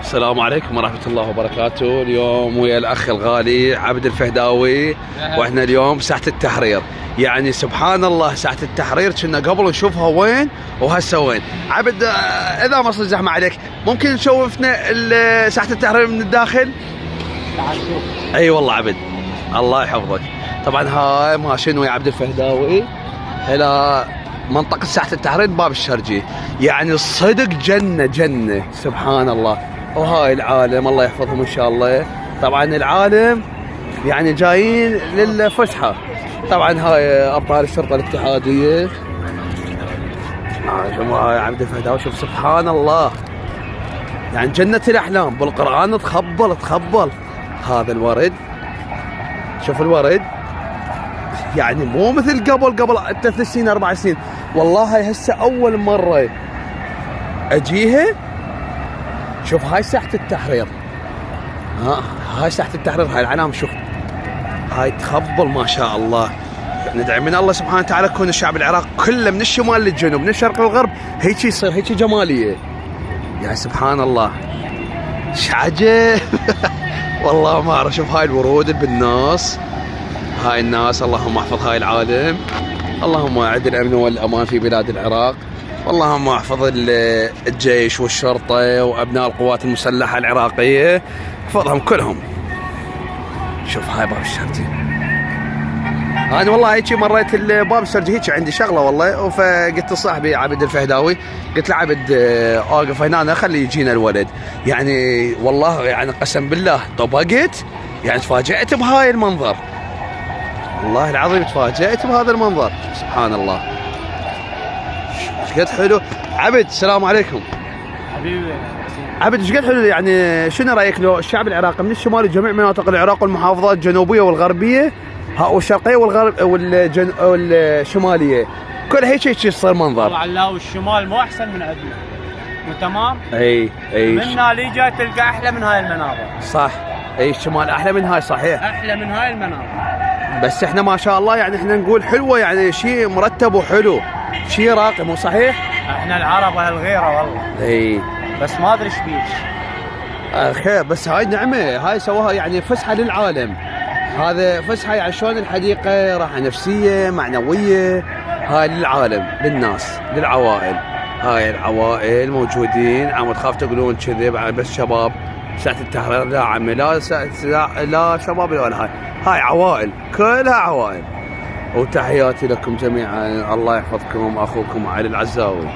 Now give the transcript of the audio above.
السلام عليكم ورحمة الله وبركاته. اليوم ويا الأخ الغالي عبد الفهداوي، وإحنا اليوم ساحة التحرير. يعني سبحان الله ساحة التحرير كنا قبل نشوفها وين وهسه وين. عبد إذا ما صار زحمة عليك ممكن نشوفنا ساحة التحرير من الداخل؟ تعال شوف. أي والله عبد الله يحفظك. طبعا هاي ماشيين ويا عبد الفهداوي إلى منطقة ساحة التحرير باب الشرجي. يعني الصدق جنة جنة سبحان الله. وهاي العالم الله يحفظهم ان شاء الله. طبعا العالم يعني جايين للفسحة. طبعا هاي ابطال الشرطة الاتحادية. هاي عبد الفهداوي شوف سبحان الله يعني جنة الاحلام بالقرآن. تخبل هذا الورد. شوف الورد يعني مو مثل قبل 3 سنين 4 سنين. والله هاي هسه اول مرة اجيها. شوف هاي ساحة التحرير. هاي ساحة التحرير. هاي العلامة شوف هاي تخبل ما شاء الله. ندعي من الله سبحانه وتعالى كون الشعب العراقي كله من الشمال للجنوب من الشرق للغرب هيك يصير هيك جمالية. يعني سبحان الله ايش عجب. والله ما اعرف. شوف هاي الورود اللي بالناس. هاي الناس اللهم احفظ هاي العالم. اللهم اعد الامن والامان في بلاد العراق. اللهم احفظ الجيش والشرطة وابناء القوات المسلحة العراقية. احفظهم كلهم. شوف هاي باب الشرجي. انا والله هيك مريت الباب الشرجي هيك عندي شغلة والله. فقلت لصاحبي عبد الفهداوي قلت له عبد اوقف هنا خلي يجينا الولد. يعني والله يعني قسم بالله طبقت. يعني تفاجأت بهاي المنظر. والله العظيم تفاجأت بهذا المنظر سبحان الله. قد حلو. عبد السلام عليكم. حبيبي عبد ايش قد حلو. يعني شنو رايك لو الشعب العراقي من الشمال لجميع مناطق العراق والمحافظات الجنوبيه والغربيه والشرقيه والشماليه كل هيك يصير منظر. طبعا لا والشمال مو احسن من عندنا. تمام. اي من هالي جاي تلقى احلى من هاي المناظر. صح. اي الشمال احلى من هاي صحيح. احلى من هاي المناظر. بس احنا ما شاء الله يعني احنا نقول حلوه. يعني شيء مرتب وحلو شيء راقي مو صحيح. احنا العرب هالغيره والله. اي بس ما ادري ايش بيه. خير. بس هاي نعمه. هاي سواها يعني فسحه للعالم. هذا فسحه يعني شلون الحديقه راحه نفسيه معنويه. هاي للعالم للناس للعوائل. هاي العوائل موجودين. عم تخاف تقولون كذب بس شباب ساحة التحرير. لا عمي لا شباب ولا هاي عوائل كلها عوائل. وتحياتي لكم جميعا. الله يحفظكم اخوكم علي العزاوي.